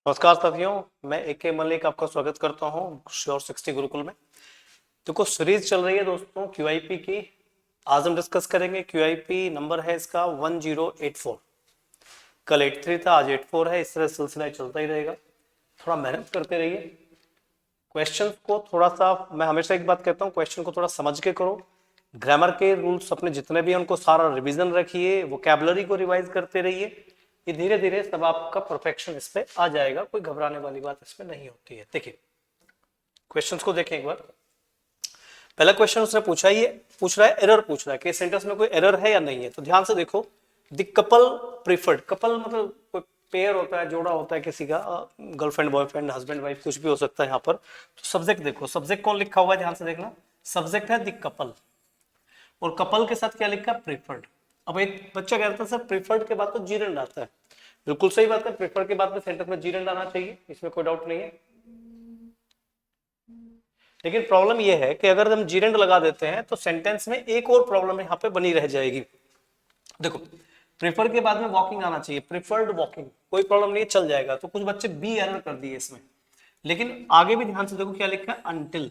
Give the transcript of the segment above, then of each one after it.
नमस्कार साथियों, मैं AK मलिक आपका स्वागत करता हूं श्योर 60 गुरुकुल में। देखो, सीरीज चल रही है दोस्तों QIP की। आज हम डिस्कस करेंगे QIP नंबर है इसका 1084। कल 83 था, आज 84 है। इस तरह सिलसिला चलता ही रहेगा। थोड़ा मेहनत करते रहिए। क्वेश्चंस को थोड़ा सा, मैं हमेशा एक बात कहता हूँ, क्वेश्चन को थोड़ा समझ के करो। ग्रामर के रूल्स अपने जितने भी हैं उनको सारा रिवीजन रखिए, वोकैबुलरी को रिवाइज करते रहिए। ये धीरे धीरे सब आपका परफेक्शन इस पे आ जाएगा। कोई घबराने वाली बात इसमें नहीं होती है। देखिए, क्वेश्चंस को देखें एक बार। पहला क्वेश्चन उसने पूछा, ये पूछ रहा है, एरर पूछ रहा है कि सेंटेंस में कोई एरर है या नहीं है। तो ध्यान से देखो, द कपल प्रीफर्ड। कपल मतलब कोई पेयर होता है, जोड़ा होता है किसी का, गर्लफ्रेंड बॉयफ्रेंड हस्बैंड वाइफ कुछ भी हो सकता है यहाँ पर। तो सब्जेक्ट देखो, सब्जेक्ट कौन लिखा हुआ है, ध्यान से देखना। सब्जेक्ट है द कपल और कपल के साथ क्या लिखा, प्रीफर्ड। अब एक बच्चा कहता है सर प्रीफर्ड के बाद तो जीरेंड आता है। बिल्कुल सही बात है, प्रीफर्ड के बाद में सेंटेंस में जीरेंड आना चाहिए, इसमें कोई डाउट नहीं है। लेकिन प्रॉब्लम यह है कि अगर हम जीरेंड लगा देते हैं तो सेंटेंस में एक और प्रॉब्लम यहाँ पे बनी रह जाएगी। देखो, प्रीफर के बाद में वॉकिंग आना चाहिए, प्रीफर्ड वॉकिंग, कोई प्रॉब्लम नहीं है, चल जाएगा। तो कुछ बच्चे बी एरर कर दिए इसमें। लेकिन आगे भी ध्यान से देखो क्या लिखा है, अनटिल।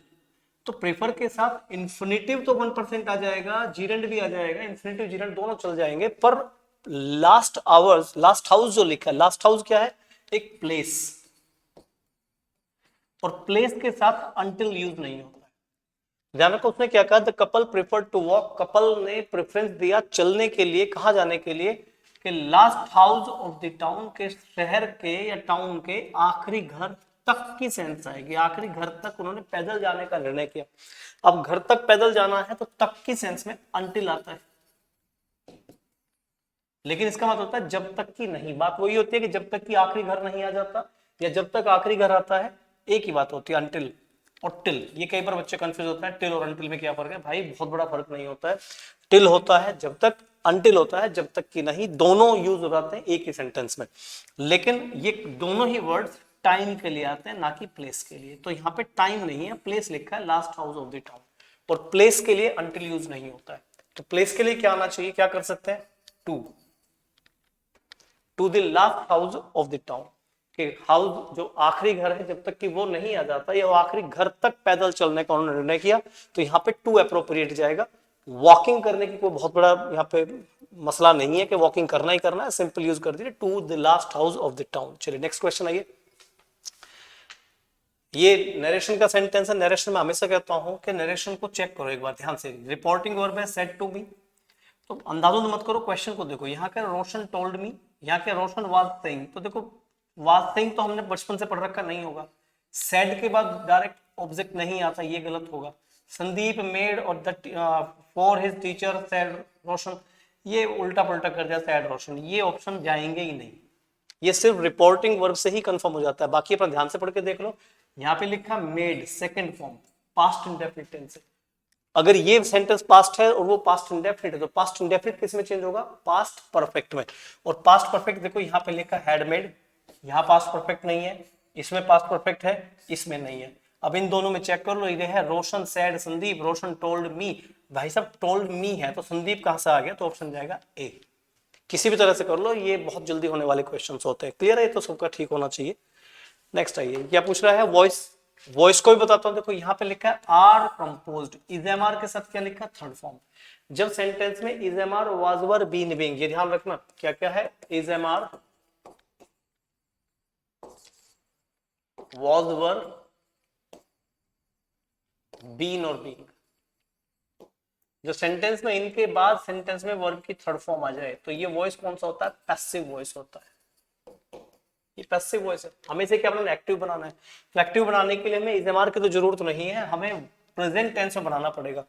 तो प्रेफर के साथ इन्फिनेटिव तो 1% आ जाएगा, जीरेंड भी आ जाएगा, इन्फिनेटिव जीरेंड दोनों चल जाएंगे। पर लास्ट आवर्स, लास्ट हाउस जो लिखा है, लास्ट हाउस क्या है, एक प्लेस, और प्लेस के साथ अनटिल यूज नहीं होता है। ध्यान रखो, उसने क्या कहा, the couple prefer to walk. Couple ने प्रेफरेंस दिया चलने के लिए। कहां जाने के लिए, कि last house of the town, के शहर के या टाउन के आखिरी घर तक की सेंस आएगी। आखिरी घर तक उन्होंने पैदल जाने का निर्णय किया। अब घर तक पैदल जाना है तो तक की सेंस में अनटिल आता है। लेकिन इसका मतलब होता है जब तक की नहीं। बात वही होती है कि जब तक की आखिरी घर नहीं आ जाता या जब तक आखिरी घर आता है, एक ही बात होती है, अनटिल और टिल। ये कई बार बच्चे कंफ्यूज होते हैं, टिल और अनटिल में क्या फर्क है। भाई बहुत बड़ा फर्क नहीं होता है। टिल होता है जब तक, अनटिल होता है जब तक की नहीं। दोनों यूज हो जाते हैं एक ही सेंटेंस में। लेकिन ये दोनों ही वर्ड्स टाइम के लिए आते हैं, ना कि प्लेस के लिए। तो यहाँ पे टाइम नहीं है, प्लेस लिखा है, last house of the town. और प्लेस के लिए अनटिल यूज नहीं होता है। तो प्लेस के लिए क्या आना चाहिए, क्या कर सकते हैं, to the last house of the town. कि हाउस जो आखिरी घर है, जब तक कि वो नहीं आ जाता या वो आखिरी घर तक पैदल चलने का उन्होंने निर्णय किया, तो यहाँ पे टू अप्रोप्रिएट जाएगा। वॉकिंग करने की कोई बहुत बड़ा यहाँ पे मसला नहीं है कि वॉकिंग करना ही करना है, सिंपल यूज कर दीजिए, to the last house of the town. चलिए नेक्स्ट क्वेश्चन आइए। ये नरेशन का सेंटेंस है। नरेशन में हमेशा कहता हूं कि नरेशन को चेक करो एक बार ध्यान से। रिपोर्टिंग वर्ब है सेड टू मी, तो अंदाजा मत करो, क्वेश्चन को देखो। यहाँ क्या रोशन टोल्ड मी, यहाँ क्या रोशन वाज सेइंग। तो देखो, वाज सेइंग तो हमने बचपन से पढ़ रखा, नहीं होगा। सेड के बाद डायरेक्ट ऑब्जेक्ट नहीं आता, ये गलत होगा। संदीप मेड और the for his teacher said Roshan, ये उल्टा पलटा कर दिया, सेड रोशन, ये ऑप्शन जाएंगे ही नहीं। ये सिर्फ रिपोर्टिंग वर्ब से ही कंफर्म हो जाता है। बाकी अपना ध्यान से पढ़ के देख लो। यहाँ पे लिखा made, second form, past indefinite tense है। अगर ये सेंटेंस पास्ट है और वो पास्ट इंडेफिनिट है, तो पास्ट इंडेफिनिट किस में चेंज होगा, पास्ट परफेक्ट में। और पास्ट परफेक्ट देखो, यहाँ पे लिखा हैड मेड, यहाँ पास्ट परफेक्ट नहीं है, इसमें पास्ट परफेक्ट है, इसमें नहीं है। अब इन दोनों में चेक कर लो, ये है रोशन सेड संदीप, रोशन टोल्ड मी। भाई साहब टोल्ड मी है तो संदीप कहां से आ गया, तो ऑप्शन जाएगा ए। किसी भी तरह से कर लो, ये बहुत जल्दी होने वाले क्वेश्चंस होते हैं। क्लियर है, तो सबका ठीक होना चाहिए। नेक्स्ट आइए, क्या पूछ रहा है, वॉइस। वॉइस को भी बताता हूं। देखो यहाँ पे लिखा है are composed, is am are के साथ क्या लिखा है, थर्ड फॉर्म। जब सेंटेंस में is am are, was were, been being, ये ध्यान रखना क्या क्या है, is am are, was were, been और बीइंग। जो सेंटेंस में इनके बाद सेंटेंस में वर्ब की थर्ड फॉर्म आ जाए, तो ये वॉइस कौन सा होता है, पैसिव वॉइस होता है। ये पैसिव वॉइस है। हमें इसे क्या बनाना है, एक्टिव बनाना है। तो एक्टिव बनाने के लिए हमें इज़ेमार की तो जरूरत नहीं है, हमें प्रेजेंट टेंस में बनाना पड़ेगा।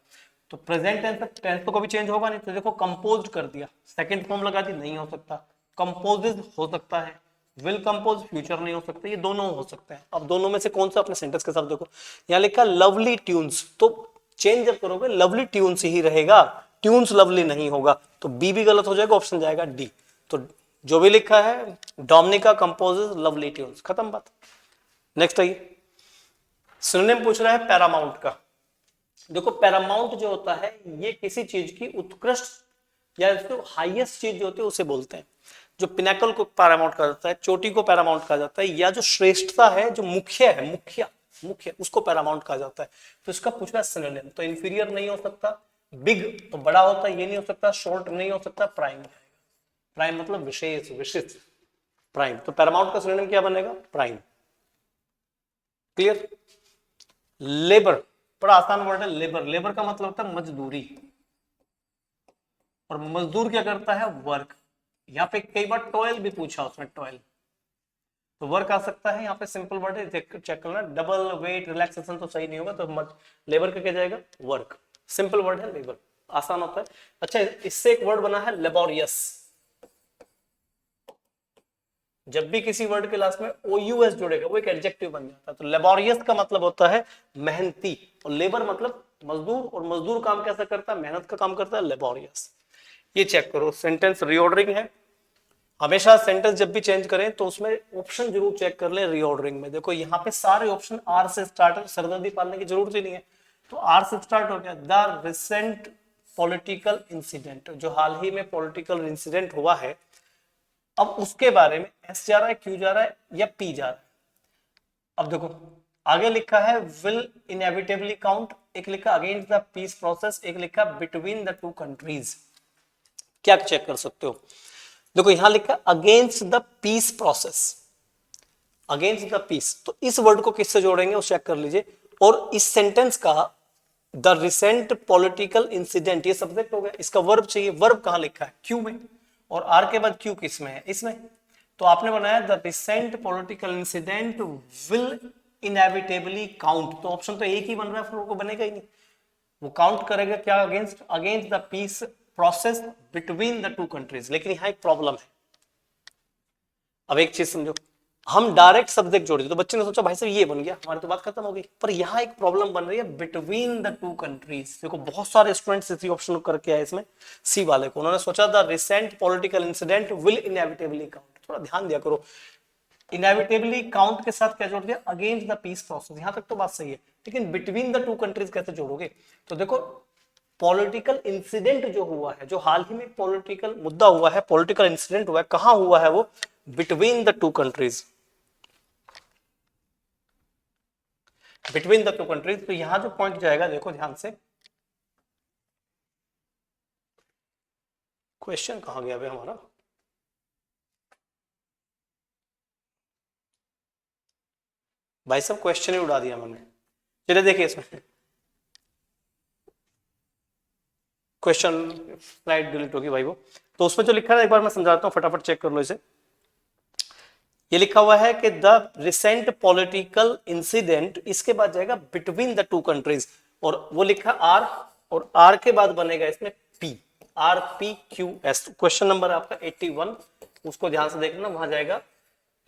तो प्रेजेंट टेंस तो कभी चेंज होगा नहीं। तो देखो कंपोज्ड कर दिया, सेकंड फॉर्म लगा दी, नहीं हो सकता। कंपोज्ड हो सकता है, विल कंपोज, फ्यूचर नहीं हो सकता, ये दोनों हो सकते हैं। अब दोनों में से कौन सा अपने सेंटेंस के साथ देखो। यहाँ लिखा लवली ट्यून्स, तो चेंज जब करोगे लवली ट्यून्स ही रहेगा, ट्यून्स लवली नहीं होगा। तो बी भी गलत हो जाएगा, ऑप्शन जाएगा डी। तो जो भी लिखा है, डोमिनिका कंपोजेस लवली ट्यून्स, खत्म बात। नेक्स्ट आइए, सिनोनिम पूछ रहा है पैरामाउंट का। देखो पैरामाउंट जो होता है, ये किसी चीज की उत्कृष्ट या इसको हाईएस्ट चीज जो होती है उसे बोलते हैं। जो पिनेकल को पैरामाउंट कहा जाता है, चोटी को पैरामाउंट कहा जाता है, या जो श्रेष्ठता है, जो मुख्य है, मुख्य उसको पैरामाउंट कहा जाता है। तो इसका पूछना सिनोनिम, तो इंफीरियर नहीं हो सकता, बिग तो बड़ा होता है ये नहीं हो सकता, शॉर्ट नहीं हो सकता, प्राइम। प्राइम मतलब विशेष, विशिष्ट, प्राइम। तो पैरामाउंट का सिनोनिम क्या बनेगा? प्राइम। क्लियर? लेबर बड़ा आसान वर्ड है, लेबर। लेबर का मतलब होता है मजदूरी, और मजदूर क्या करता है? वर्क। यहाँ पे कई बार टॉयल भी पूछा उसमें, टॉयल तो वर्क आ सकता है। यहाँ पे सिंपल वर्ड है, चेक करना, डबल वेट रिलैक्सेशन तो सही नहीं होगा, तो लेबर का क्या जाएगा? वर्क। सिंपल वर्ड है लेबर, आसान होता है। अच्छा, इससे एक वर्ड बना है लेबोरियस। जब भी किसी वर्ड के लास्ट में OUS जुड़ेगा वो एक एडजेक्टिव बन जाता है। तो लेबोरियस का मतलब होता है मेहनती, और लेबर मतलब मजदूर, और मजदूर काम कैसा करता है? मेहनत का काम करता है, लेबोरियस। ये चेक करो, सेंटेंस रीऑर्डरिंग है। हमेशा सेंटेंस जब भी चेंज करें तो उसमें ऑप्शन जरूर चेक कर ले रीऑर्डरिंग में। देखो यहाँ पे सारे ऑप्शन आर से स्टार्ट है, सरदर्दी पालने की जरूरत ही नहीं है, तो आर से स्टार्ट हो गया। द रिसेंट पॉलिटिकल इंसिडेंट, जो हाल ही में पॉलिटिकल इंसिडेंट हुआ है, अब उसके बारे में एस जा रहा है, क्यू जा रहा है, या पी जा रहा है। अब देखो आगे लिखा है विल इनएविटेबली काउंट, एक लिखा अगेंस्ट द पीस प्रोसेस, एक लिखा बिटवीन द टू कंट्रीज। क्या चेक कर सकते हो? देखो यहां लिखा against the peace process, against the peace, तो इस वर्ड को किससे जोड़ेंगे वो चेक कर लीजिए। और इस सेंटेंस का द रिसेंट पॉलिटिकल इंसिडेंट, ये सब्जेक्ट हो गया, इसका वर्ब चाहिए। वर्ब कहां लिखा है? क्यू में, और आर के बाद क्यू किस में है? इसमें। तो आपने बनाया the recent political incident will inevitably count, तो ऑप्शन तो एक ही बन रहा है, फिर वो बनेगा ही नहीं। वो काउंट करेगा क्या? Against, against the peace process between the two countries. लेकिन यहां एक प्रॉब्लम है। अब एक चीज समझो, हम डायरेक्ट सब्जेक्ट जोड़ दिए तो बच्चे ने सोचा भाई साहब ये बन गया, हमारी तो बात खत्म हो गई। पर यहाँ एक प्रॉब्लम बन रही है, बिटवीन द टू कंट्रीज। देखो बहुत सारे स्टूडेंट्स इसी ऑप्शन करके आए इसमें, सी वाले को, उन्होंने सोचा the recent political incident will inevitably count. थोड़ा ध्यान दिया करो, इनएविटेबली काउंट के साथ क्या जोड़ दिया? Against the peace process. यहां तक तो बात सही है, लेकिन बिटवीन द टू कंट्रीज कैसे जोड़ोगे? तो देखो पॉलिटिकल इंसिडेंट जो हुआ है, जो हाल ही में पॉलिटिकल मुद्दा हुआ है, पॉलिटिकल इंसिडेंट हुआ है, कहां हुआ है वो? Between the two countries, between the two countries. तो यहां जो पॉइंट जाएगा, देखो ध्यान से, क्वेश्चन कहां गया भाई हमारा? भाई साहब क्वेश्चन ही उड़ा दिया मैंने। चलिए देखिए इसमें क्वेश्चन, स्लाइड डिलीट होगी भाई वो। तो उसमें जो लिखा है एक बार मैं समझाता हूं, फटाफट चेक कर लो इसे। ये लिखा हुआ है कि द रिसेंट पॉलिटिकल इंसिडेंट, इसके बाद जाएगा बिटवीन द टू कंट्रीज, और वो लिखा आर, और आर के बाद बनेगा इसमें पी, RPQS। क्वेश्चन नंबर आपका 81, उसको ध्यान से देखना, वहां जाएगा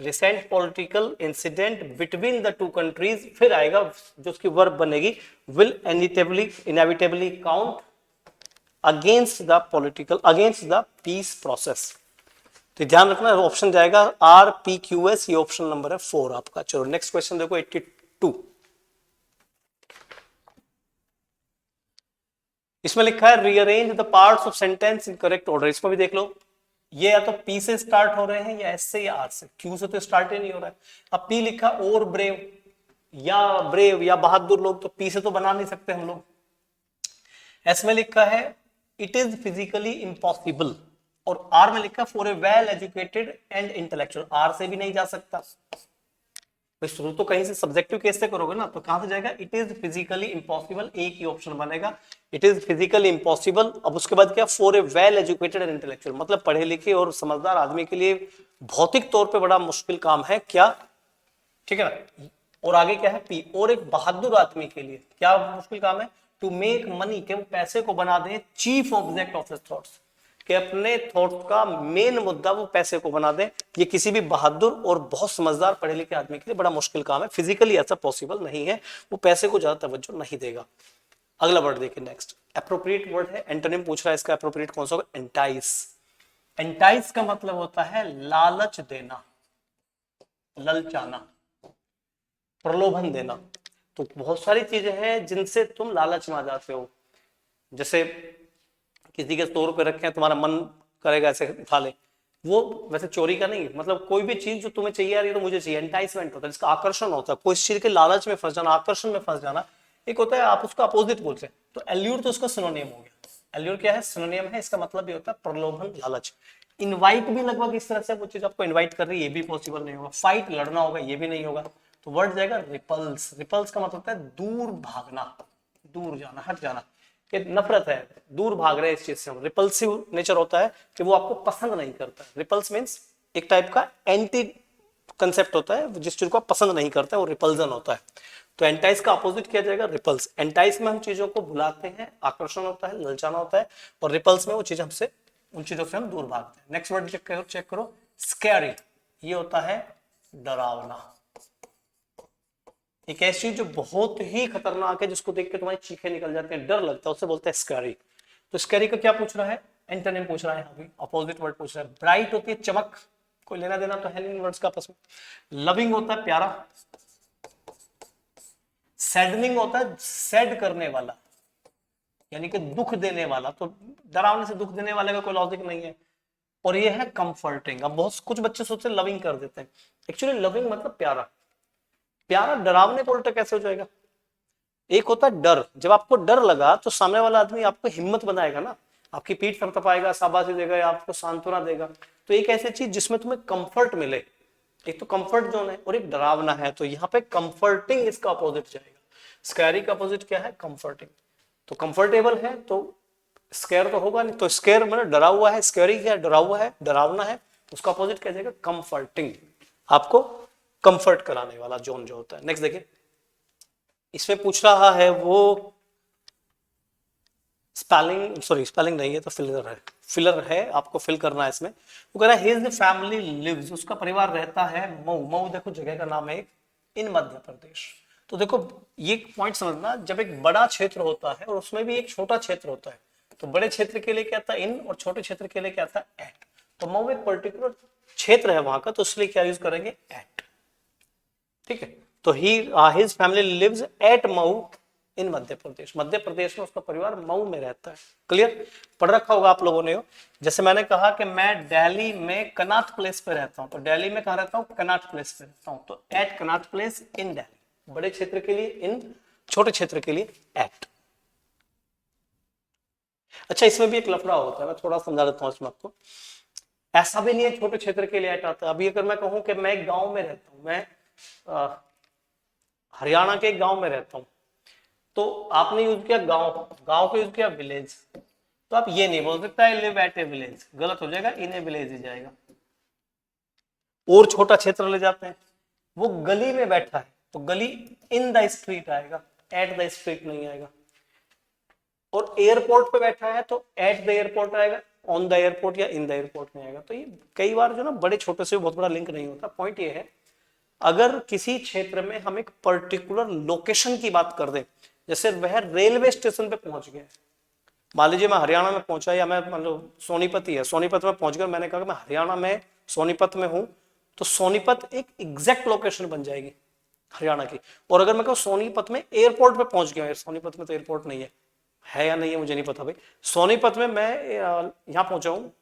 recent political incident between the two countries, फिर आएगा जो उसकी वर्ब बनेगी will inevitably count against the political, against the peace process. तो ध्यान रखना ऑप्शन जाएगा RPQS, ये ऑप्शन नंबर है 4 आपका। चलो नेक्स्ट क्वेश्चन देखो 82। इसमें लिखा है rearrange the parts of sentence in correct order. इसमें भी देख लो, ये या तो P से स्टार्ट हो रहे हैं, या S से, या R से। Q से तो स्टार्ट ही नहीं हो रहा है। अब P लिखा और ब्रेव या बहादुर लोग, तो P से तो बना नहीं सकते हम लोग। S में लिखा है इट इज फिजिकली इम्पॉसिबल, और R में लिखा for a well educated and intellectual, R से भी नहीं जा सकता। शुरू तो कहीं से सब्जेक्टिव केस से करोगे ना, तो कहां से जाएगा? इट इज फिजिकली इम्पॉसिबल, एक ही ऑप्शन बनेगा, इट इज फिजिकली इम्पॉसिबल। अब उसके बाद क्या? For a well educated and intellectual, मतलब पढ़े लिखे और समझदार आदमी के लिए भौतिक तौर पे बड़ा मुश्किल काम है क्या? ठीक है ना। और आगे क्या है? पी, और एक बहादुर आदमी के लिए क्या मुश्किल काम है? टू मेक मनी, के वो पैसे को बना दे chief object of his thoughts, कि अपने थॉट का मेन मुद्दा वो पैसे को बना दे। ये किसी भी बहादुर और बहुत समझदार पढ़े लिखे आदमी के लिए बड़ा मुश्किल काम है, फिजिकली ऐसा पॉसिबल नहीं है, वो पैसे को ज्यादा तवज्जो नहीं देगा। अगला वर्ड देखिए नेक्स्ट, एप्रोप्रिएट वर्ड है, एंटोनिम पूछ रहा है इसका एप्रोप्रिएट कौन सा होगा? एंटाइस। एंटाइस का मतलब होता है लालच देना, ललचाना, प्रलोभन देना। तो बहुत सारी चीजें हैं जिनसे तुम लालच में आ जाते हो, जैसे किसी के 100 रुपए रखे हैं, तुम्हारा मन करेगा ऐसे उठा ले, वो वैसे चोरी का नहीं, मतलब कोई भी चीज जो तुम्हें चाहिए यार ये तो मुझे चाहिए, एंटाइसमेंट होता है, जिसका आकर्षण होता है, कोई चीज के लालच में फंस जाना, आकर्षण में फंस जाना। एक होता है आप उसका अपोजिट बोलते हैं, तो एल्यूर तो उसका सिनोनिम हो गया। एल्यूर क्या है? सिनोनिम है, इसका मतलब ये होता है प्रलोभन, लालच। इनवाइट भी लगभग इस तरह से, वो चीज आपको इनवाइट कर रही है, ये भी पॉसिबल नहीं होगा। फाइट, लड़ना होगा, ये भी नहीं होगा। तो वर्ड जाएगा रिपल्स। रिपल्स का मतलब होता है दूर भागना, दूर जाना, हट जाना, कि नफरत है, दूर भाग रहे हैं इस चीज से। रिपल्सिव नेचर होता है कि वो आपको पसंद नहीं करता। रिपल्स मीन्स एक टाइप का एंटी कंसेप्ट होता है, जिस चीज को आप पसंद नहीं करते, वो रिपल्जन होता है। तो एंटाइस का अपोजिट किया जाएगा रिपल्स। एंटाइस में हम चीजों को भुलाते हैं, आकर्षण होता है, ललचाना होता है, और रिपल्स में वो चीज हमसे, उन चीजों से हम दूर भागते हैं। नेक्स्ट वर्ड चेक करो, स्कैरी। ये होता है डरावना। एक ऐसी चीज जो बहुत ही खतरनाक है, जिसको देख के तुम्हारी चीखें निकल जाती हैं, डर लगता है, उससे बोलते हैं स्कैरी। तो स्कैरी का क्या पूछ रहा है? एंटोनिम पूछ रहा है, अभी अपोजिट वर्ड पूछ रहा है। ब्राइट होती है चमक, कोई लेना देना तो है नहीं इन वर्ड्स का आपस में। लविंग होता है प्यारा। सैडनिंग होता है सैड करने वाला, यानी कि दुख देने वाला। तो डरावने से दुख देने वाले का कोई लॉजिक नहीं है। और ये है कंफर्टिंग। अब बहुत कुछ बच्चे सोचते हैं लविंग कर देते हैं, एक्चुअली लविंग मतलब प्यारा। प्यारा डरावने को उल्टा कैसे हो जाएगा? एक होता है डर, जब आपको डर लगा तो सामने वाला आदमी आपको हिम्मत बनाएगा ना, आपकी पीठ थपथपाएगा, शाबाशी देगा, आपको सांत्वना देगा। तो एक ऐसी चीज जिसमें तुम्हें कंफर्ट मिले, एक तो कंफर्ट जोन है और एक डरावना है, तो यहाँ पे कंफर्टिंग इसका अपोजिट जाएगा। स्कैरी का अपोजिट क्या है? कंफर्टिंग। तो कंफर्टेबल है तो स्केयर तो होगा नहीं, तो स्केयर मतलब डरा हुआ है, स्कैरी क्या है? डरा हुआ है, डरावना है, उसका अपोजिट क्या जाएगा? कंफर्टिंग। आपको कंफर्ट कराने वाला जोन जो होता है। नेक्स्ट देखिए, इसमें पूछ रहा है वो स्पेलिंग, सॉरी स्पेलिंग नहीं है तो फिलर है, फिलर है, आपको फिल करना है इसमें। वो कह रहा है हिज फैमिली लिव्स, उसका परिवार रहता है मऊ। मऊ देखो जगह का नाम है, इन मध्य प्रदेश। तो देखो ये पॉइंट समझना, जब एक बड़ा क्षेत्र होता है और उसमें भी एक छोटा क्षेत्र होता है, तो बड़े क्षेत्र के लिए क्या था? इन, और छोटे क्षेत्र के लिए क्या था? एट। तो मऊ एक पर्टिकुलर क्षेत्र है वहां का, तो इसलिए क्या यूज करेंगे? एट। ठीक है, तो his family lives at Mau in Madhya Pradesh. Madhya Pradesh में उसका परिवार मऊ में रहता है। क्लियर? पढ़ रखा होगा आप लोगों ने। जैसे मैंने कहा कि मैं दिल्ली में कनॉट प्लेस पे रहता हूं, तो दिल्ली में कहां रहता हूं? कनॉट प्लेस पे रहता हूं, तो एट कनॉट प्लेस इन दिल्ली। बड़े क्षेत्र के लिए इन, छोटे क्षेत्र के लिए एट। अच्छा, इसमें भी एक लफड़ा होता है, मैं थोड़ा समझा देता हूं इसमें आपको। ऐसा भी नहीं है छोटे क्षेत्र के लिए एट आता है। अभी अगर मैं कहूं कि मैं एक गांव में रहता हूं, मैं हरियाणा के एक गांव में रहता हूं, तो आपने यूज किया गांव, गांव को यूज किया विलेज। तो आप ये नहीं बोल सकते I live at A village, गलत हो जाएगा, इन ए विलेज ही जाएगा। और छोटा क्षेत्र ले जाते हैं, वो गली में बैठा है तो गली इन द स्ट्रीट आएगा, एट द स्ट्रीट नहीं आएगा। और एयरपोर्ट पे बैठा है तो एट द एयरपोर्ट आएगा, ऑन द एयरपोर्ट या इन द एयरपोर्ट नहीं आएगा। तो ये कई बार जो ना बड़े छोटे से बहुत बड़ा लिंक नहीं होता। पॉइंट ये है, अगर किसी क्षेत्र में हम एक पर्टिकुलर लोकेशन की बात कर दें, जैसे वह रेलवे स्टेशन पे पहुंच गया, मान लीजिए मैं हरियाणा में पहुंचा, या मैं मतलब सोनीपत ही है, सोनीपत में पहुंच गया, मैंने कहा कि मैं हरियाणा में सोनीपत में हूं, तो सोनीपत एक एग्जैक्ट लोकेशन बन जाएगी हरियाणा की। और अगर मैं कहूँ सोनीपत में एयरपोर्ट पे पहुंच गया, सोनीपत में तो एयरपोर्ट नहीं है या नहीं है मुझे नहीं पता भाई, सोनीपत में मैं यहाँ पहुंचा हूँ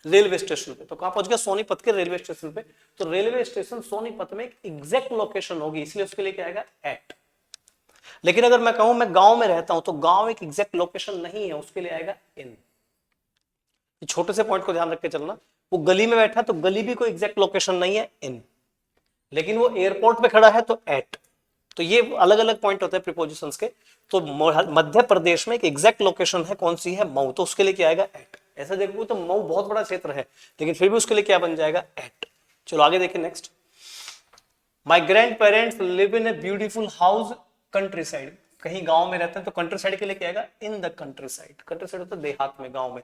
रेलवे स्टेशन पे, तो कहां पहुंच गया? सोनीपत के रेलवे स्टेशन पे। तो रेलवे स्टेशन सोनीपत में एक एग्जैक्ट लोकेशन होगी, इसलिए उसके लिए क्या आएगा? एट। लेकिन अगर मैं कहूं मैं गांव में रहता हूं, तो गांव एक एग्जैक्ट लोकेशन नहीं है, उसके लिए आएगा इन। छोटे से पॉइंट को ध्यान रख के चलना। वो गली में बैठा तो गली भी कोई एग्जैक्ट लोकेशन नहीं है, इन। लेकिन वो एयरपोर्ट पे खड़ा है तो एट। तो ये अलग अलग पॉइंट होते हैं प्रीपोजिशंस के। तो मध्य प्रदेश में एक एग्जैक्ट लोकेशन है, कौन सी है? मऊ, तो उसके लिए क्या आएगा? एट। ऐसा देखो तो मऊ बहुत बड़ा क्षेत्र है, लेकिन फिर भी उसके लिए क्या बन जाएगा? एट। चलो आगे देखें next. My grand parents live in a beautiful house country side. कहीं गांव में रहते हैं तो कंट्री साइड के लिए क्या आएगा? In the country side. Country side होता है देहात में, गांव में।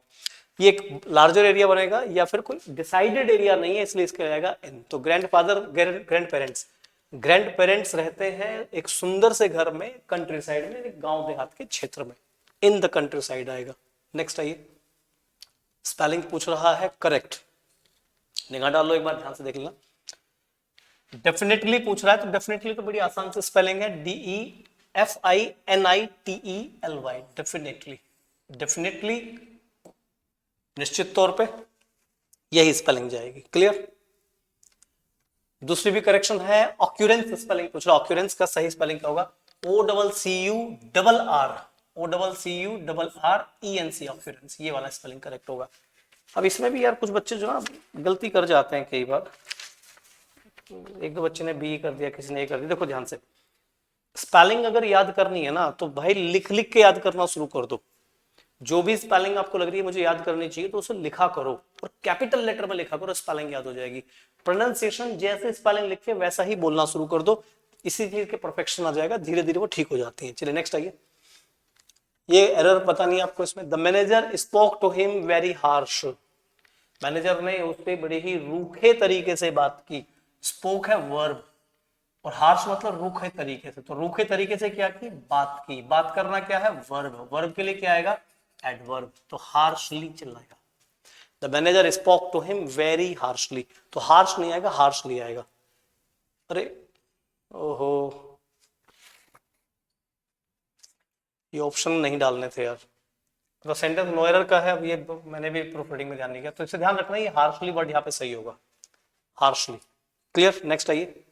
ये एक लार्जर एरिया बनेगा या फिर कोई डिसाइडेड एरिया नहीं है, इसलिए इसके आएगा इन। तो grandfather, grand parents, grand parents रहते हैं एक सुंदर से घर में कंट्री साइड में, एक गांव देहात के क्षेत्र में, इन द कंट्री साइड आएगा। नेक्स्ट आइए, स्पेलिंग पूछ रहा है करेक्ट, निगाह डाल लो एक बार ध्यान से देख लेना। डेफिनेटली पूछ रहा है, तो डेफिनेटली तो बड़ी आसान से स्पेलिंग है, DEFINITELY, डेफिनेटली। डेफिनेटली निश्चित तौर पे, यही स्पेलिंग जाएगी। क्लियर? दूसरी भी करेक्शन है, ऑक्यूरेंस स्पेलिंग पूछ रहा, ऑक्यूरेंस का सही स्पेलिंग क्या होगा? OCCU RR ऑक्यूरेंस, ये वाला स्पेलिंग करेक्ट होगा। अब इसमें भी यार कुछ बच्चे जो ना गलती कर जाते हैं कई बार, एक दो बच्चे ने बी कर दिया, किसी ने ए कर दिया। देखो ध्यान से, स्पेलिंग अगर याद करनी है ना तो भाई लिख लिख के याद करना शुरू कर दो। जो भी स्पेलिंग आपको लग रही है मुझे याद करनी चाहिए तो उसे लिखा करो, और कैपिटल लेटर में लिखा करो, स्पेलिंग याद हो जाएगी। प्रोनाउंसिएशन जैसे स्पेलिंग लिखे वैसा ही बोलना शुरू कर दो, इसी चीज के परफेक्शन आ जाएगा, धीरे धीरे वो ठीक हो जाती है। चलिए नेक्स्ट आइए। ये एरर पता नहीं आपको इसमें, the manager spoke to him very harsh, manager ने उससे बड़े ही रूखे तरीके से बात की। स्पोक है वर्ब, और हार्श मतलब रूखे तरीके से, तो रूखे तरीके से क्या की? बात की। बात करना क्या है? वर्ब। वर्ब के लिए क्या आएगा? एडवर्ब। तो हार्शली चलाएगा। The manager spoke to him very harshly, तो हार्श नहीं आएगा, हार्शली आएगा। अरे ओहो, ये ऑप्शन नहीं डालने थे यार। तो सेंटेंस नो एरर का है, अब ये मैंने भी प्रूफ रीडिंग में ध्यान नहीं किया, तो इसे ध्यान रखना, ये हार्शली वर्ड यहाँ पे सही होगा, हार्शली। क्लियर? नेक्स्ट आइए।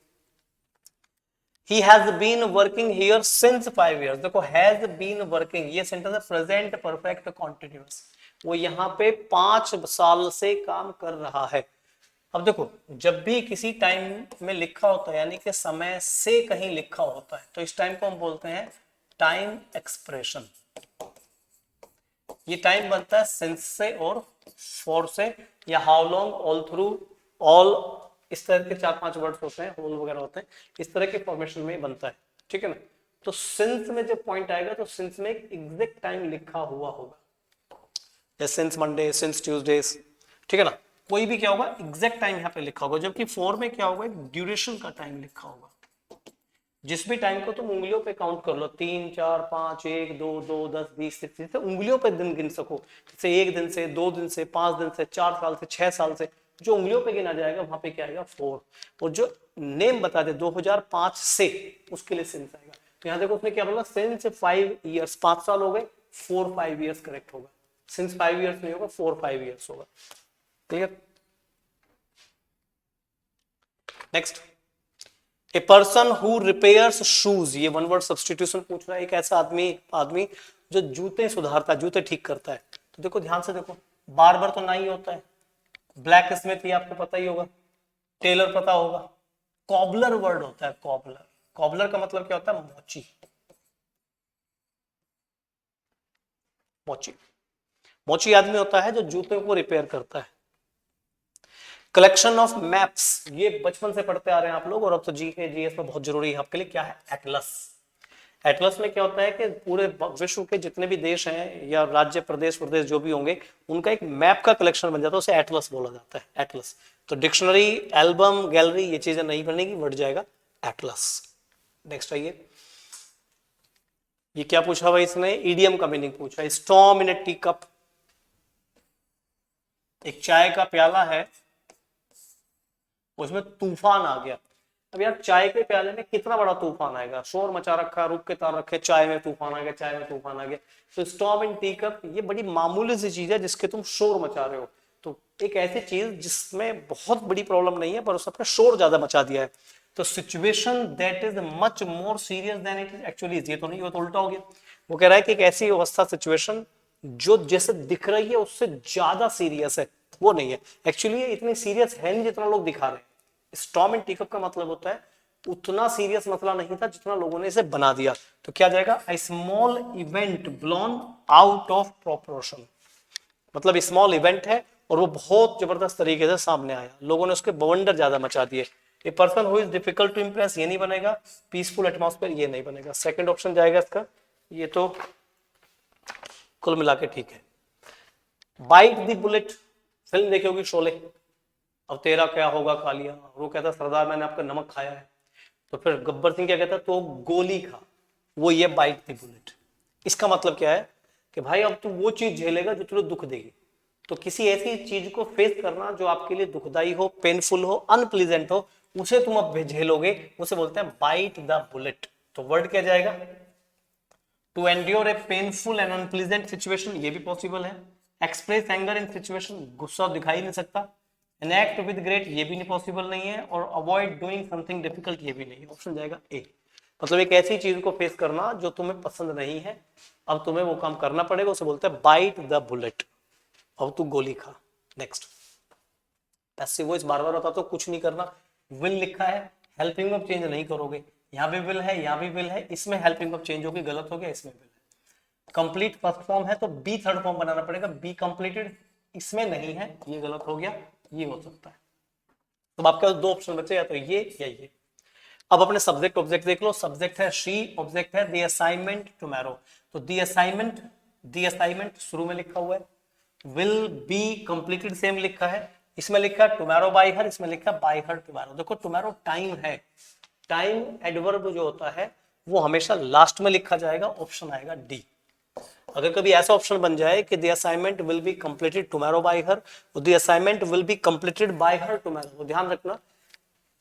He has been working here since 5 years। देखो has been working, ये सेंटेंस है प्रेजेंट परफेक्ट कॉन्टिन्यूअस, वो यहाँ पे 5 साल से काम कर रहा है। अब देखो, जब भी किसी टाइम में लिखा होता है, यानी कि समय से कहीं लिखा होता है, तो इस टाइम को हम बोलते हैं टाइम एक्सप्रेशन। ये टाइम बनता है सिंस से और फॉर से, या how long, all through, all, इस तरह के 4-5 वर्ड्स होते हैं, होल वगैरह होते हैं, इस तरह के फॉर्मेशन में बनता है। ठीक है ना? तो सिंस में जब पॉइंट आएगा तो सिंस में एक एग्जैक्ट टाइम लिखा हुआ होगा, जैसे सिंस मंडे, सिंस ट्यूसडेज। ठीक है ना? कोई भी क्या होगा? एग्जैक्ट टाइम यहाँ पे लिखा होगा। जबकि फॉर में क्या होगा? ड्यूरेशन का टाइम लिखा होगा। जिस भी टाइम को तुम उंगलियों पे काउंट कर लो, 3 4 5 1 2 2 10 20 30 से उंगलियों पे दिन गिन सको, जैसे 1 दिन से, 2 दिन से, 5 दिन से, 4 साल से, 6 साल से, जो उंगलियों पे गिना जाएगा वहां पे क्या आएगा? 4। और जो नेम बता दे 2005 से, उसके लिए सिंस आएगा। तो यहाँ देखो उसने क्या बोला? सिंस 5 ईयर्स, 5 साल हो गए, 4 5 ईयर्स करेक्ट होगा। सिंस 5 ईयर्स नहीं होगा, 4 5 ईयर्स होगा। Clear? Next, A person who repairs shoes, ये वन वर्ड सब्सटीट्यूशन पूछ रहा है। एक ऐसा आदमी जो जूते सुधारता है, जूते ठीक करता है। तो देखो ध्यान से देखो, बार्बर तो नहीं होता है, ब्लैक स्मिथ ये आपको पता ही होगा, टेलर पता होगा, कॉबलर वर्ड होता है, कॉबलर। कॉबलर का मतलब क्या होता है? मोची। मोची, मोची आदमी होता है जो जूते को रिपेयर करता है। कलेक्शन ऑफ मैप्स, ये बचपन से पढ़ते आ रहे हैं आप लोग, और अब तो जीके जीएस में बहुत जरूरी है आपके लिए। क्या है? एटलस। एटलस में क्या होता है कि पूरे विश्व के जितने भी देश हैं या राज्य, प्रदेश जो भी होंगे, उनका एक मैप का कलेक्शन बन जाता है, उसे एटलस बोला जाता है। एटलस। तो डिक्शनरी, एल्बम, गैलरी, ये चीजें नहीं बनेगी, बढ़ जाएगा एटलस। नेक्स्ट आइए। ये क्या पूछा भाई इसने? ईडियम का मीनिंग पूछा। Storm in A tea cup, एक चाय का प्याला है, उसमें तूफान आ गया। अब यार चाय के प्याले में कितना बड़ा तूफान आएगा? शोर मचा रखा, रुक के तार रखे, चाय में तूफान आ गया, चाय में तूफान आ गया। तो स्टॉर्म इन टी कप, ये बड़ी मामूली सी चीज है जिसके तुम शोर मचा रहे हो। तो एक ऐसी चीज जिसमें बहुत बड़ी प्रॉब्लम नहीं है, पर उसने शोर ज्यादा मचा दिया है। तो situation that is much more serious than it actually, ये तो नहीं, वो तो उल्टा हो गया। वो कह रहा है कि एक ऐसी अवस्था, सिचुएशन जो जैसे दिख रही है उससे ज्यादा सीरियस है, वो नहीं है। एक्चुअली ये इतनी सीरियस है नहीं जितना लोग दिखा रहे हैं। स्टॉर्म इन टी कप का मतलब होता है उतना सीरियस मसला नहीं था जितना लोगों ने इसे बना दिया। तो क्या जाएगा? A small event blown out of proportion, मतलब स्मॉल इवेंट है और वो बहुत जबरदस्त तरीके से सामने आया, लोगों ने उसके बवंडर ज्यादा मचा दिए। A person who is difficult to impress, ये नहीं बनेगा। पीसफुल एटमॉस्फेयर, ये नहीं बनेगा। सेकंड ऑप्शन जाएगा इसका। ये तो कुल मिला के ठीक है। बाइट द बुलेट, फिल्म देखी होगी शोले, अब तेरा क्या होगा कालिया, वो कहता सरदार मैंने आपका नमक खाया है। तो फिर गब्बर सिंह क्या कहता? तो गोली खा। वो ये बाइट द बुलेट, इसका मतलब क्या है कि भाई अब तू वो चीज झेलेगा जो तुझे दुख देगी। तो किसी ऐसी चीज को फेस करना जो आपके लिए दुखदाई हो, पेनफुल हो, अनप्लीजेंट हो, उसे तुम अब झेलोगे, उसे बोलते हैं बाइट द बुलेट। तो वर्ड क्या जाएगा? To endure a painful and unpleasant situation, ये भी पॉसिबल है। एक्सप्रेस एंगर इन सिचुएशन, गुस्सा दिखाई नहीं सकता। एन एक्ट विद ग्रेट ये भी नहीं पॉसिबल नहीं है, और अवॉइड डूइंग समथिंग डिफिकल्ट ये भी नहीं है। ऑप्शन जाएगा ए। मतलब एक ऐसी चीज को फेस करना जो तुम्हें पसंद नहीं है, अब तुम्हें वो काम करना पड़ेगा, उसे बोलते हैं बाइट द बुलेट। अब तू गोली खा। नेक्स्ट, पैसिव वॉइस बार बार होता तो कुछ नहीं करना। विल लिखा है, हेल्पिंग ऑफ चेंज नहीं करोगे, यहाँ भी विल है, यहाँ भी विल है, इसमें हेल्पिंग ऑफ चेंज होगी, गलत हो गया, इसमें विल है। कंप्लीट फर्स्ट फॉर्म है तो बी थर्ड फॉर्म बनाना पड़ेगा, बी कंप्लीटेड इसमें नहीं है, ये गलत हो गया, ये हो सकता है। तो आपके पास दो ऑप्शन बचे, या तो ये या ये। अब अपने सब्जेक्ट ऑब्जेक्ट देख लो। सब्जेक्ट है शी, ऑब्जेक्ट है द असाइनमेंट टुमारो। तो द असाइनमेंट शुरू में लिखा हुआ है, विल बी कंप्लीटेड सेम लिखा है, इसमें लिखा है टुमारो बाय हर, इसमें लिखा है बाय हर टुमारो। देखो टुमारो टाइम है, टाइम एडवर्ब जो होता है वो हमेशा लास्ट में लिखा जाएगा, ऑप्शन आएगा डी। अगर कभी ऐसा ऑप्शन बन जाए कि the assignment will be completed tomorrow bye her, the assignment will be completed by her tomorrow, तो ध्यान रखना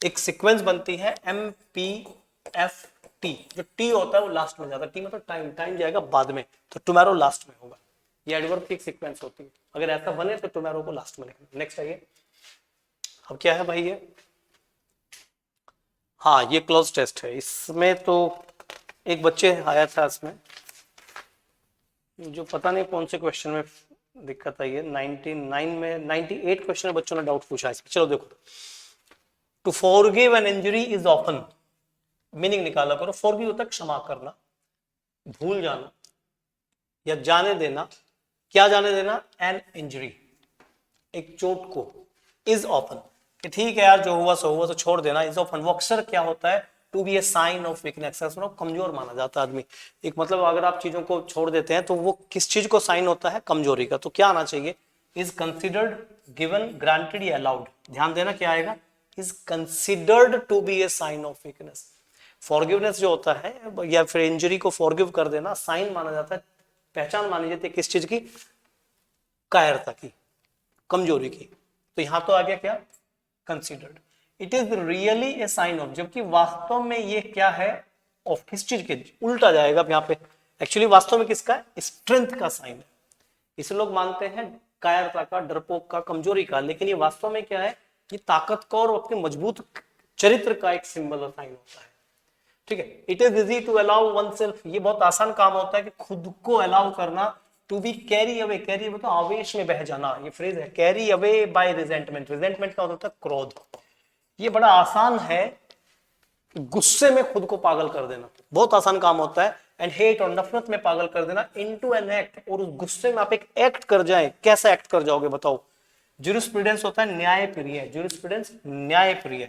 एक सीक्वेंस बनती है MPFT, जो टी होता है वो लास्ट में जाता है, टी मतलब टाइम, टाइम जाएगा बाद में, तो टुमारो लास्ट में होगा। ये एडवर्ब की एक सीक्वेंस होती है, अगर ऐसा बने तो टुमारो को लास्ट में लिखना। नेक्स्ट आइए, अब क्या है भाई ये, हाँ ये क्लोज टेस्ट है। इसमें तो एक बच्चे आया था इसमें, जो पता नहीं कौन से क्वेश्चन में दिक्कत आई है, 99 में 98 क्वेश्चन में बच्चों ने डाउट पूछा है। चलो देखो, to forgive an injury is often, meaning निकाला करो। फॉरगिव होता है क्षमा करना, भूल जाना या जाने देना। क्या जाने देना? एन इंजरी, एक चोट को। इज ऑफन, कि ठीक है यार जो हुआ सो हुआ, तो छोड़ देना। इज ऑफन वो अक्सर क्या होता है? To be a sign of weakness, कमजोर माना जाता है आदमी। एक मतलब अगर आप चीजों को छोड़ देते हैं तो वो किस चीज को साइन होता है? कमजोरी का। तो क्या आना चाहिए? इज कंसिडर्ड, गिवन, ग्रांटेड या अलाउड। ध्यान देना क्या आएगा? Is considered to be a sign of weakness. Forgiveness जो होता है या फिर इंजरी को फॉरगिव कर देना, साइन माना जाता है, पहचान मानी जाती है किस चीज की? कायरता की, कमजोरी की। तो यहां तो आ गया क्या? Considered. It is really a sign of, जबकि वास्तव में ये क्या है? ऑफ किस चीज के? उल्टा जाएगा यहाँ पे। एक्चुअली वास्तव में किसका है? स्ट्रेंथ का साइन है। इसे लोग मानते हैं कायरता का, डरपोक का, कमजोरी का, लेकिन ये वास्तव में क्या है? ये ताकत का और अपने मजबूत चरित्र का एक सिंबल और साइन होता है। ठीक है। It is easy to allow oneself, ये बहुत आसान काम होता है कि खुद को अलाउ करना। To be carry away, carry away तो आवेश में बह जाना, ये फ्रेज है। Carry away by resentment, resentment का होता है क्रोध। ये बड़ा आसान है, गुस्से में खुद को पागल कर देना बहुत आसान काम होता है। एंड हेट, और नफरत में पागल कर देना। इनटू एन एक्ट, और उस गुस्से में आप एक एक्ट कर जाए। कैसा एक्ट कर जाओगे बताओ? ज्यूरिस्प्रूडेंस होता है न्याय प्रिय, ज्यूरिस्प्रूडेंस न्याय प्रिय।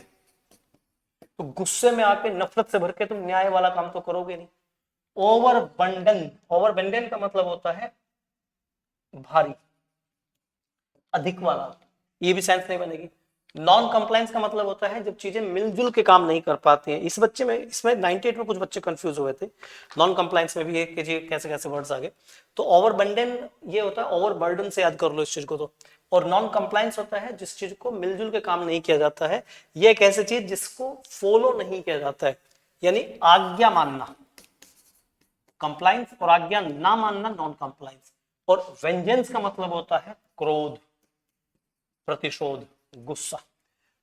तो गुस्से में आके नफरत से भर के तुम न्याय वाला काम तो करोगे नहीं। ओवरबंडन, ओवरबंडन का मतलब होता है भारी, अधिक वाला, ये भी सेंस नहीं बनेगी। नॉन कंप्लायंस का मतलब होता है जब चीजें मिलजुल के काम नहीं कर पाती हैं। इस बच्चे में, इसमें 98 में कुछ बच्चे कंफ्यूज हुए थे। नॉन कंप्लायंस में भी एक जी कैसे कैसे वर्ड्स आ गए। तो ओवरबंडन ये होता है, ओवरबर्डन से याद कर लो इस चीज को। तो और नॉन कंप्लायंस होता है जिस चीज को मिलजुल के काम नहीं किया जाता है। ये एक ऐसी चीज जिसको फॉलो नहीं किया जाता है, यानी आज्ञा मानना कंप्लायंस, और आज्ञा ना मानना नॉन कंप्लायंस। और वेंजेंस का मतलब होता है क्रोध, प्रतिशोध, गुस्सा।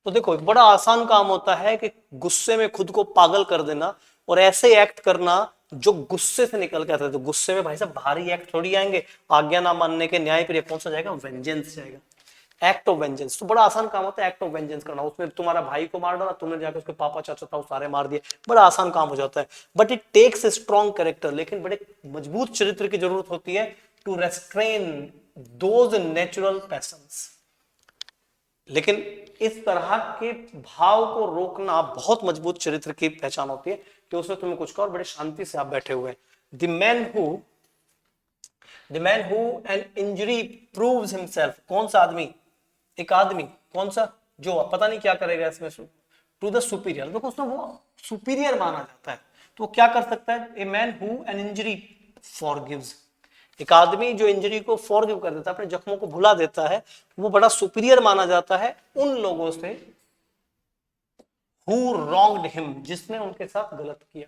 तो देखो एक बड़ा आसान काम होता है कि गुस्से में खुद को पागल कर देना और ऐसे एक्ट करना जो गुस्से से निकल के आता है। तो गुस्से में भाई साहब भारी एक्ट थोड़ी आएंगे, आज्ञा ना मानने के, न्याय प्रिय। कौन सा जाएगा? वेंजेंस जाएगा, एक्ट ऑफ वेंजेंस। तो बड़ा आसान काम होता है एक्ट ऑफ वेंजेंस करना। उसमें तुम्हारा भाई को मार डाला, तुमने जाकर उसके पापा चाचा था सारे मार दिए, बड़ा आसान काम हो जाता है। But it takes a strong character, लेकिन बड़े मजबूत चरित्र की जरूरत होती है to restrain those natural passions. लेकिन इस तरह के भाव को रोकना बहुत मजबूत चरित्र की पहचान होती है कि उसमें तुम्हें कुछ का और बड़े शांति से आप बैठे हुए हैं। The man who an injury proves himself, कौन सा आदमी? एक आदमी, कौन सा? जो पता नहीं क्या करेगा इसमें, टू द सुपीरियर। देखो उसमें वो सुपीरियर माना जाता है, तो क्या कर सकता है? A man who an injury forgives, एक आदमी जो इंजरी को फॉरगिव कर देता है, अपने जख्मों को भुला देता है, वो बड़ा सुपीरियर माना जाता है उन लोगों से हु रॉन्ग्ड हिम, जिसने उनके साथ गलत किया।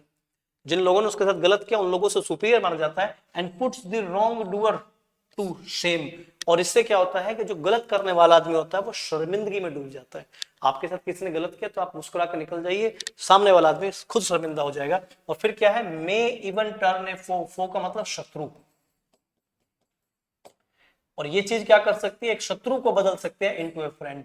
जिन लोगों ने उसके साथ गलत किया उन लोगों से सुपीरियर माना जाता है। And puts the wrongdoer to shame, और इससे क्या होता है कि जो गलत करने वाला आदमी होता है वो शर्मिंदगी में डूब जाता है। आपके साथ किसी ने गलत किया तो आप मुस्कुरा कर निकल जाइए, सामने वाला आदमी खुद शर्मिंदा हो जाएगा। और फिर क्या है, मे इवन टर्न ए फो, फो का मतलब शत्रु, और ये चीज क्या कर सकती है, एक शत्रु को बदल सकते हैं इनटू ए फ्रेंड।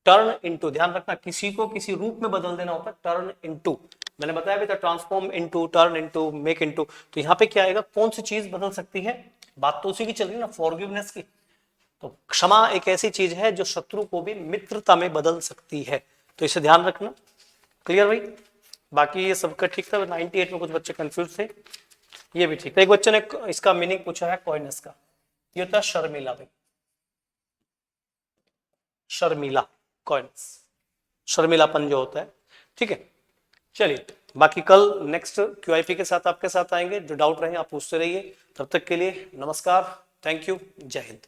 टर्न इनटू, ध्यान रखना, किसी को किसी रूप में बदल देना होता है टर्न इनटू। मैंने बताया भी था transform into, turn into, make into. तो यहाँ पे क्या आएगा, कौन सी चीज बदल सकती है, बात तो उसी की चल रही है ना, फॉरगिवनेस की। तो क्षमा एक ऐसी चीज है जो शत्रु को भी मित्रता में बदल सकती है, तो इसे ध्यान रखना। क्लियर भाई? बाकी ये सबका ठीक था, 98 में कुछ बच्चे कंफ्यूज थे, ये भी ठीक था। एक बच्चे ने इसका मीनिंग पूछा है कॉइनेस का, ये होता है शर्मिला भाई, शर्मिला, कॉइन्स, शर्मिलापन जो होता है। ठीक है, चलिए बाकी कल नेक्स्ट क्यूआईपी के साथ आपके साथ आएंगे, जो डाउट रहे आप पूछते रहिए। तब तक के लिए नमस्कार, थैंक यू, जय हिंद।